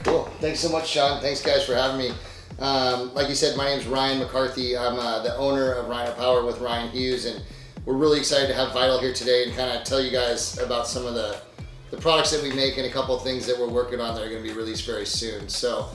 Cool. Thanks so much, Sean. Thanks, guys, for having me. Like you said, my name's Ryan McCarthy. I'm the owner of Ryno Power with Ryan Hughes, and we're really excited to have Vital here today and kind of tell you guys about some of the products that we make and a couple of things that we're working on that are going to be released very soon. So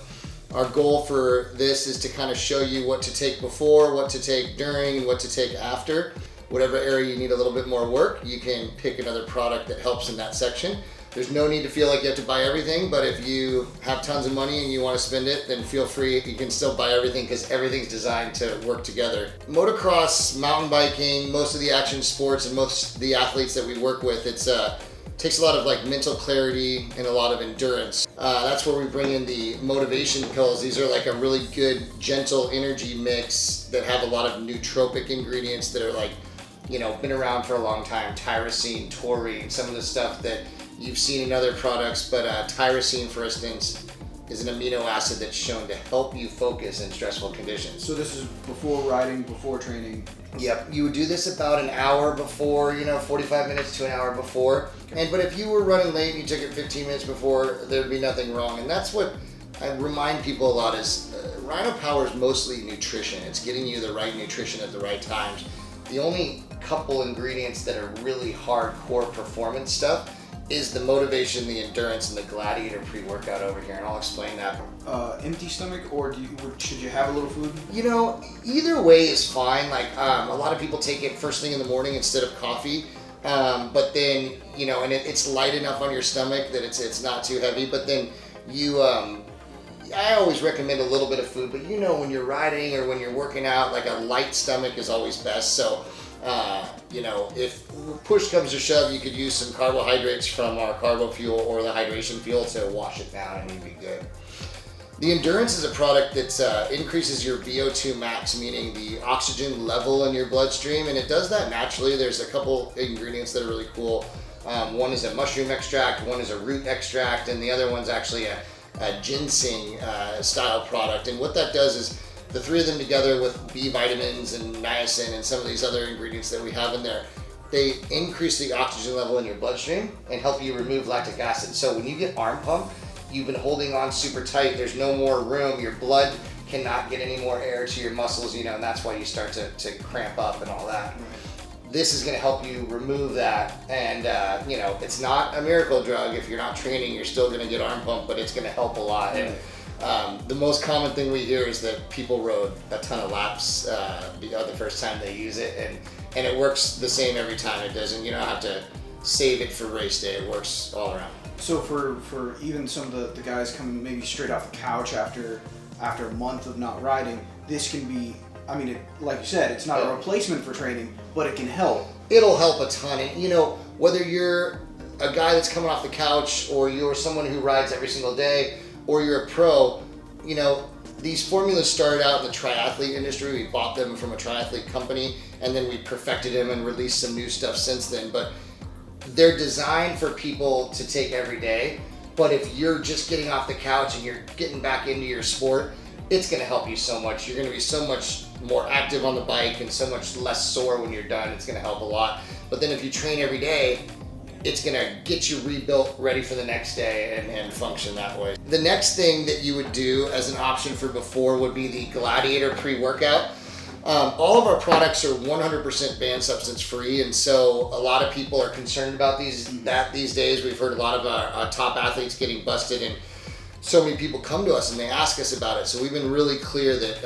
our goal for this is to kind of show you what to take before, what to take during, and what to take after. Whatever area you need a little bit more work, you can pick another product that helps in that section. There's no need to feel like you have to buy everything, but if you have tons of money and you want to spend it, then feel free. You can still buy everything because everything's designed to work together. Motocross, mountain biking, most of the action sports and most of the athletes that we work with, it takes a lot of like mental clarity and a lot of endurance. That's where we bring in the motivation pills. These are like a really good, gentle energy mix that have a lot of nootropic ingredients that are like, you know, been around for a long time. Tyrosine, taurine, some of the stuff that you've seen in other products, but tyrosine, for instance, is an amino acid that's shown to help you focus in stressful conditions. So this is before riding, before training? Yep, you would do this about an hour before, 45 minutes to an hour before. Okay. But if you were running late and you took it 15 minutes before, there'd be nothing wrong. And that's what I remind people a lot is Ryno Power is mostly nutrition. It's getting you the right nutrition at the right times. The only couple ingredients that are really hardcore performance stuff is the motivation, the endurance, and the Gladiator pre-workout over here, and I'll explain that. Empty stomach, or should you have a little food? Either way is fine. Like a lot of people take it first thing in the morning instead of coffee, but then and it's light enough on your stomach that it's not too heavy. But then I always recommend a little bit of food, but when you're riding or when you're working out, like a light stomach is always best. So. If push comes to shove, you could use some carbohydrates from our carbo fuel or the hydration fuel to wash it down and you'd be good. The Endurance is a product that increases your VO2 max, meaning the oxygen level in your bloodstream, and it does that naturally. There's a couple ingredients that are really cool. One is a mushroom extract, one is a root extract, and the other one's actually a ginseng style product. And what that does is the three of them together with B vitamins and niacin and some of these other ingredients that we have in there, they increase the oxygen level in your bloodstream and help you remove lactic acid. So when you get arm pump, you've been holding on super tight, there's no more room, your blood cannot get any more air to your muscles, and that's why you start to cramp up and all that. This is gonna help you remove that, and it's not a miracle drug. If you're not training, you're still gonna get arm pump, but it's gonna help a lot. And the most common thing we hear is that people rode a ton of laps the first time they use it, and it works the same every time. It doesn't, you don't have to save it for race day. It works all around. So for even some of the guys coming maybe straight off the couch after a month of not riding, this can be, like you said, it's not a replacement for training, but it can help. It'll help a ton. And whether you're a guy that's coming off the couch or you're someone who rides every single day, or you're a pro, these formulas started out in the triathlete industry. We bought them from a triathlete company, and then we perfected them and released some new stuff since then. But they're designed for people to take every day. But if you're just getting off the couch and you're getting back into your sport, it's gonna help you so much. You're gonna be so much more active on the bike and so much less sore when you're done. It's gonna help a lot. But then if you train every day, it's gonna get you rebuilt, ready for the next day, and function that way. The next thing that you would do as an option for before would be the Gladiator pre-workout. All of our products are 100% banned substance free, and so a lot of people are concerned about these days. We've heard a lot of our top athletes getting busted, and so many people come to us and they ask us about it. So we've been really clear that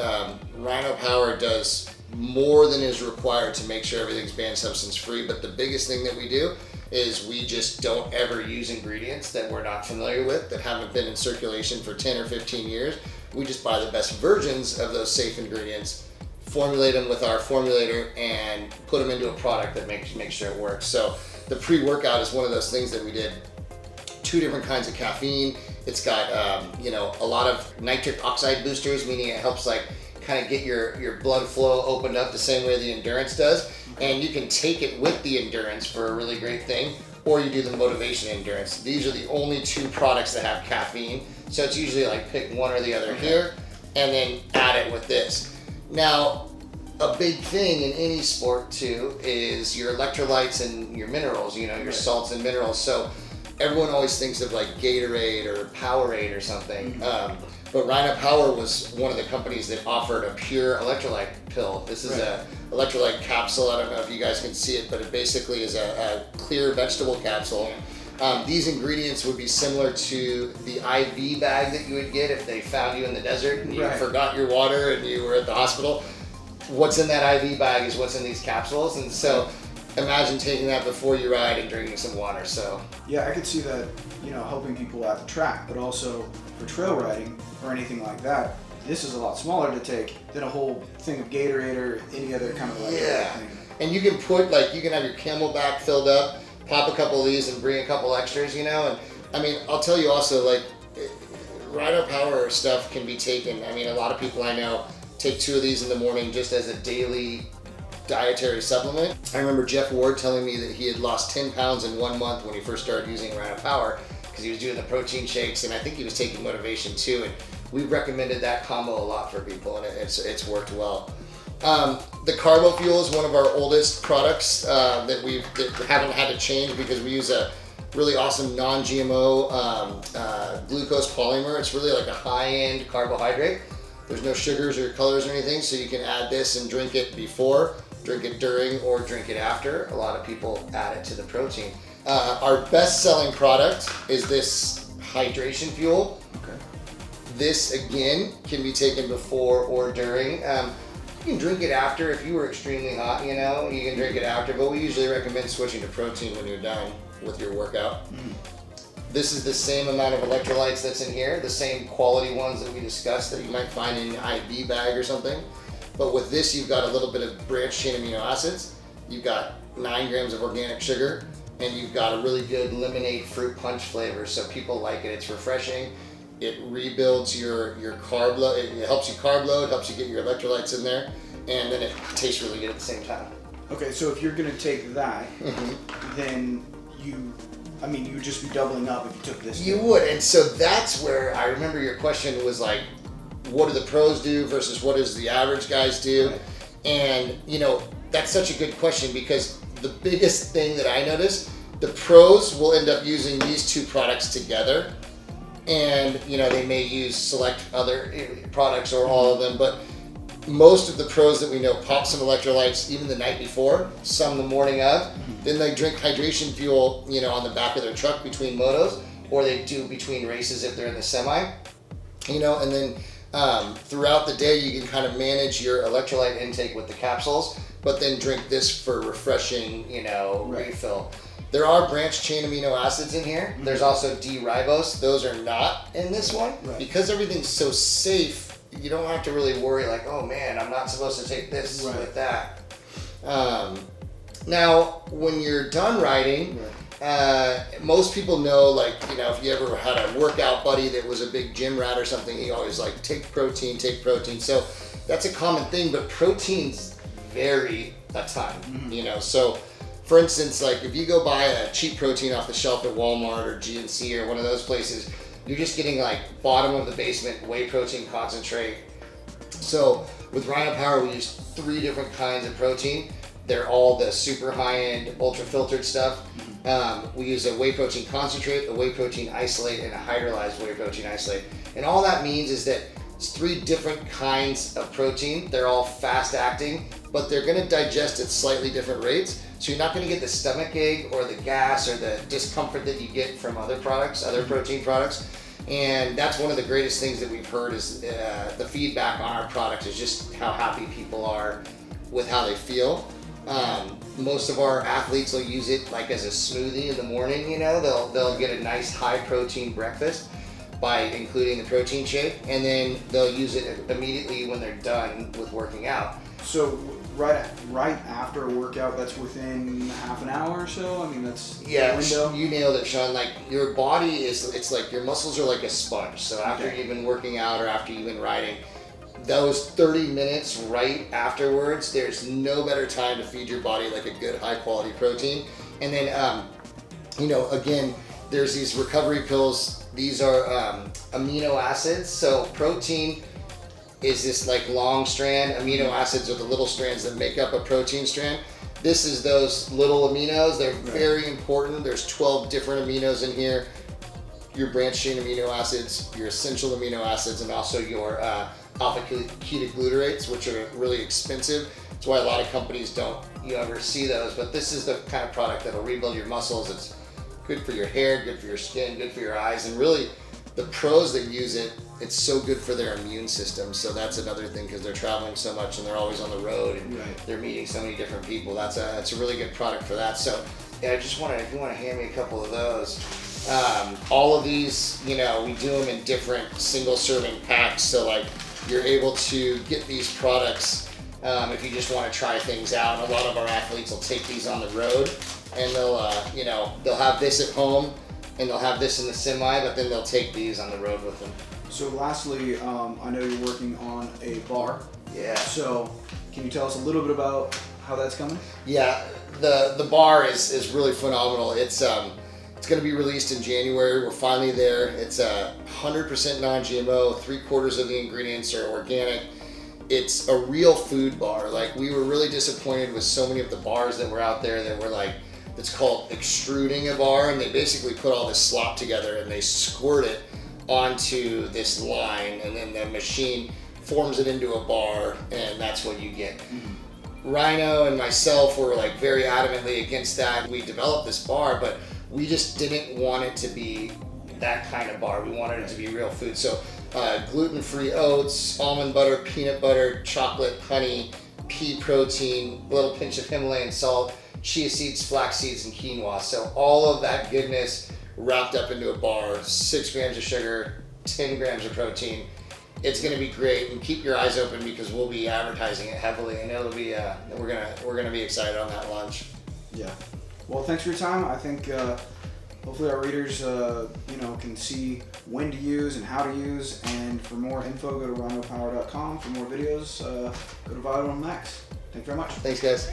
Ryno Power does more than is required to make sure everything's banned substance free. But the biggest thing that we do is we just don't ever use ingredients that we're not familiar with, that haven't been in circulation for 10 or 15 years. We just buy the best versions of those safe ingredients, formulate them with our formulator, and put them into a product that makes sure it works. So the pre-workout is one of those things that we did. 2 different kinds of caffeine. It's got a lot of nitric oxide boosters, meaning it helps kind of get your blood flow opened up the same way the Endurance does. And you can take it with the Endurance for a really great thing, or you do the Motivation Endurance. These are the only 2 products that have caffeine. So it's usually like pick one or the other here, and then add it with this. Now, a big thing in any sport too is your electrolytes and your minerals, you know, your salts and minerals. So everyone always thinks of like Gatorade or Powerade or something. But Ryno Power was one of the companies that offered a pure electrolyte pill. This is a electrolyte capsule. I don't know if you guys can see it, but it basically is a clear vegetable capsule. These ingredients would be similar to the IV bag that you would get if they found you in the desert and you forgot your water and you were at the hospital. What's in that IV bag is what's in these capsules, and so imagine taking that before you ride and drinking some water. So yeah, I could see that, you know, helping people at the track, but also for trail riding or anything like that. This is a lot smaller to take than a whole thing of Gatorade or any other kind of thing. And you can put you can have your Camelback filled up, pop a couple of these and bring a couple extras, you know. And I mean, I'll tell you also, like, Ryno Power stuff can be taken. I mean, a lot of people I know take 2 of these in the morning just as a daily dietary supplement. I remember Jeff Ward telling me that he had lost 10 pounds in 1 month when he first started using Ryno Power because he was doing the protein shakes, and I think he was taking Motivation too. And we've recommended that combo a lot for people, and it's worked well. The Carbo Fuel is one of our oldest products that haven't had to change because we use a really awesome non-GMO glucose polymer. It's really like a high-end carbohydrate. There's no sugars or colors or anything, so you can add this and drink it before, drink it during, or drink it after. A lot of people add it to the protein. Our best-selling product is this hydration fuel. Okay. This, again, can be taken before or during. You can drink it after if you were extremely hot, you know, you can drink it after, but we usually recommend switching to protein when you're done with your workout. This is the same amount of electrolytes that's in here, the same quality ones that we discussed that you might find in an IV bag or something. But with this, you've got a little bit of branched chain amino acids, you've got 9 grams of organic sugar, and you've got a really good lemonade fruit punch flavor. So people like it. It's refreshing. It rebuilds your carb load. It helps you carb load, helps you get your electrolytes in there, and then it tastes really good at the same time. Okay, so if you're gonna take that, then you would just be doubling up if you took this. You would, and so that's where I remember your question was like, what do the pros do versus what does the average guys do? Right. And you know, that's such a good question because the biggest thing that I noticed, the pros will end up using these 2 products together, and you know, they may use select other products or all of them, but most of the pros that we know pop some electrolytes even the night before, some the morning of, then they drink hydration fuel, you know, on the back of their truck between motos, or they do between races if they're in the semi, you know, and then throughout the day you can kind of manage your electrolyte intake with the capsules, but then drink this for refreshing, you know, refill. There are branched chain amino acids in here. There's also D-ribose. Those are not in this one. Because everything's so safe, you don't have to really worry like, oh man, I'm not supposed to take this with that. Now, when you're done riding, most people know, like, you know, if you ever had a workout buddy that was a big gym rat or something, he always like, take protein. So that's a common thing, but proteins vary a ton, you know. So for instance, like if you go buy a cheap protein off the shelf at Walmart or GNC or one of those places, you're just getting like bottom of the basement whey protein concentrate. So with Ryno Power, we use 3 different kinds of protein. They're all the super high-end, ultra-filtered stuff. We use a whey protein concentrate, a whey protein isolate, and a hydrolyzed whey protein isolate. And all that means is that it's 3 different kinds of protein. They're all fast-acting, but they're gonna digest at slightly different rates. So you're not gonna get the stomach ache or the gas or the discomfort that you get from other products, other protein products. And that's one of the greatest things that we've heard is the feedback on our product is just how happy people are with how they feel. Most of our athletes will use it like as a smoothie in the morning, you know, they'll get a nice high protein breakfast by including the protein shake, and then they'll use it immediately when they're done with working out. So right after a workout, that's within half an hour or so? I mean, that's the window? You nailed it, Sean. Like your body it's like your muscles are like a sponge. So after you've been working out or after you've been riding, those 30 minutes right afterwards, there's no better time to feed your body like a good high quality protein. And then, you know, again, there's these recovery pills. These are amino acids. So protein is this like long strand. Amino acids are the little strands that make up a protein strand. This is those little aminos. They're very important. There's 12 different aminos in here. Your branched chain amino acids, your essential amino acids, and also your alpha ketoglutarate, which are really expensive. That's why a lot of companies don't ever see those. But this is the kind of product that'll rebuild your muscles. It's good for your hair, good for your skin, good for your eyes, and really the pros that use it, it's so good for their immune system. So that's another thing, because they're traveling so much and they're always on the road and they're meeting so many different people. That's a really good product for that. So yeah, I just wanted, if you want to hand me a couple of those. All of these, we do them in different single serving packs. So like you're able to get these products if you just want to try things out. And a lot of our athletes will take these on the road, and they'll have this at home and they'll have this in the semi, but then they'll take these on the road with them. So lastly, I know you're working on a bar. Yeah. So can you tell us a little bit about how that's coming? Yeah, the bar is really phenomenal. It's going to be released in January. We're finally there. It's 100% non-GMO. 3/4 of the ingredients are organic. It's a real food bar. Like, we were really disappointed with so many of the bars that were out there that were like, it's called extruding a bar, and they basically put all this slop together and they squirt it onto this line, and then the machine forms it into a bar, and that's what you get. Ryno and myself were like very adamantly against that. We developed this bar, but we just didn't want it to be that kind of bar. We wanted it to be real food. So gluten-free oats, almond butter, peanut butter, chocolate, honey, pea protein, a little pinch of Himalayan salt, chia seeds, flax seeds, and quinoa. So all of that goodness wrapped up into a bar, 6 grams of sugar, 10 grams of protein. It's going to be great, and keep your eyes open because we'll be advertising it heavily, and it'll be we're gonna be excited on that launch. Yeah. Well, thanks for your time. I think hopefully our readers can see when to use and how to use. And for more info, go to rynopower.com. For more videos, go to Vital Max. Thank you very much. Thanks, guys.